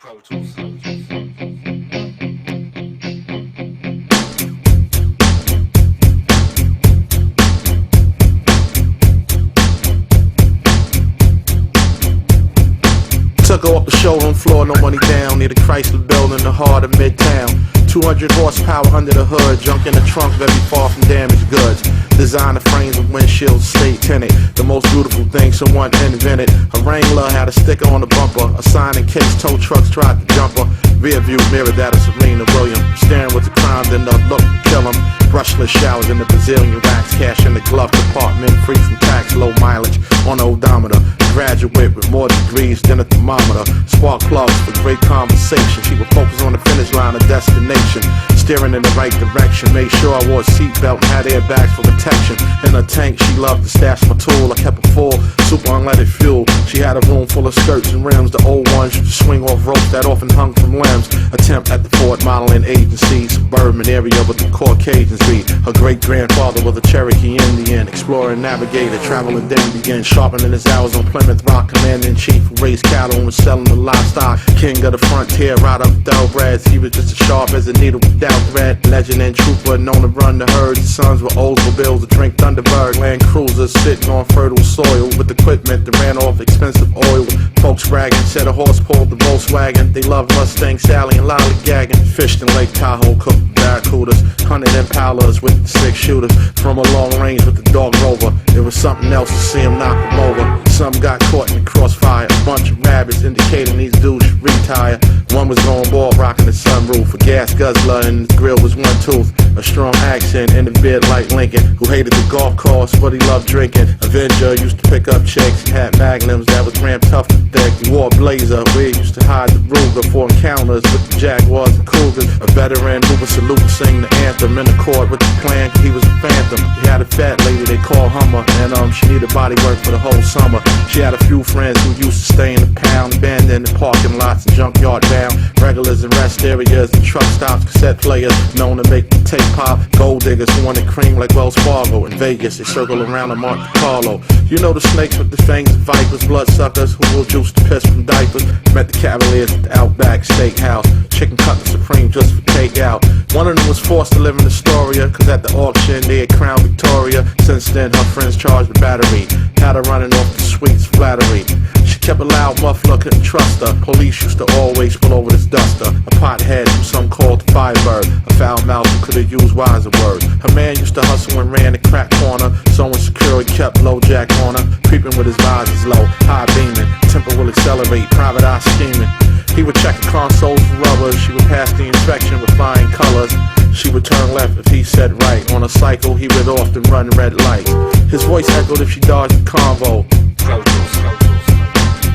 Pro Tools. Took her up the showroom floor, no money down, near the Chrysler building, the heart of Midtown. 200 horsepower under the hood, junk in the trunk, very far from damaged goods. Designer frames with windshields, state tinted. The most beautiful thing someone invented. A Wrangler had a sticker on the bumper, a sign in case tow trucks tried to jump her. Rear view mirror that of Serena Williams. Staring with the crime, then the look to kill him. Brushless showers in the Brazilian wax, cash in the glove compartment, free from tax, low mileage on the odometer. Graduate with more degrees than a thermometer. Spark plugs for great conversation. She would focus on the finish line of destination. Steering in the right direction. Made sure I wore a seatbelt and had airbags for protection. In her tank, she loved to stash my tool. I kept it full, super unleaded fuel. She had a room full of skirts and rims. The old ones used to swing off ropes that often hung from limbs. Attempt at the Ford modeling agency. Suburban area with the Caucasians be. Her great-grandfather was a Cherokee Indian. Explorer, navigator, traveling then began sharpening his hours on Plymouth Rock. Commander-in-chief who raised cattle and was selling the livestock. King of the frontier, right up thoroughbreds. He was just as sharp as a needle without thread. Legend and trooper, known to run the herds. His sons were Oldsmobiles to drink Thunderbird. Land cruisers sitting on fertile soil with equipment that ran off expensive oil. Folks bragging, said a horse pulled the Volkswagen. They loved Mustang Sally and lollygagging. Fished in Lake Tahoe, cooked barracudas. Hunted impalas with the 6-shooters. From a long range with the dog rover. It was something else to see him knock them over. Some got caught in the crossfire. A bunch of rabbits indicating these dudes should retire. One was going bald, rocking the sunroof. A gas guzzler and his grill was one tooth. A strong accent in the beard like Lincoln. Who hated the golf course but he loved drinking. Avenger used to pick up chicks and had magnums that was rammed tough and thick. He wore a blazer where he used to hide the Ruger for encounters with the Jaguars and Cougars. A veteran who would salute and sing the anthem in accord with the plan. He was a phantom. He had a fat lady they called Hummer, and she needed body work for the whole summer. She had a few friends who used to stay in the pound, abandoned the parking lots and junkyard bound. Regulars and rest areas and truck stops, cassette players known to make the tape pop. Gold diggers who wanted cream like Wells Fargo. In Vegas they circle around in Monte Carlo. You know the snakes with the fangs and vipers, bloodsuckers who will juice the piss from diapers. Met the Cavaliers at the Outback Steakhouse. Chicken cutlet supreme just for takeout. One of them was forced to live in Astoria, cause at the auction they had crowned Victoria. Since then her friends charged the battery. Had her running off the sweets flattery. She kept a loud muffler, couldn't trust her. Police used to always pull over this duster. A pothead who some called the Firebird. A foul mouth who could've used wiser words. Her man used to hustle and ran the crack corner. So insecure he kept low jack on her. Creeping with his visors low, high beaming. Temper will accelerate, private eye scheming. He would check the consoles for rubbers. She would pass the inspection with flying colors. She would turn left if he said right. On a cycle he would often run red lights. His voice echoed if she dodged the convo.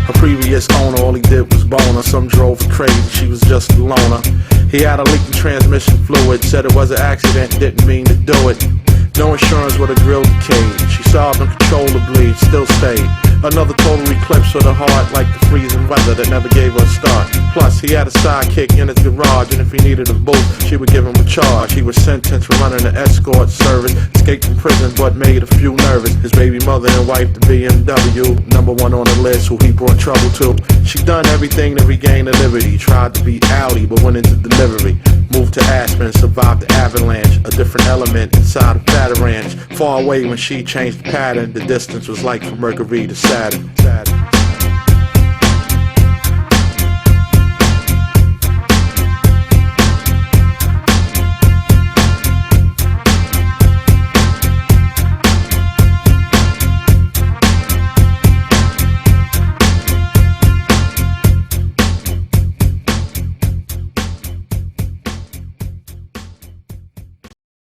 Her previous owner, all he did was bone her. Some drove her crazy, she was just a loner. He had a leaking transmission fluid. Said it was an accident, didn't mean to do it. No insurance with a grill decayed. She sobbed uncontrollably, still stayed. Another total eclipse of the heart, like the freezing weather that never gave her a start. Plus, he had a sidekick in his garage, and if he needed a boost, she would give him a charge. He was sentenced for running an escort service, escaped from prison, but made a few nervous. His baby mother and wife, the BMW, #1 on the list, who he brought trouble to. She done everything to regain her liberty. Tried to be Audi, but went into delivery. Moved to Aspen, survived the avalanche. A different element inside a fatter ranch. Far away when she changed the pattern. The distance was like from Mercury to Saturn.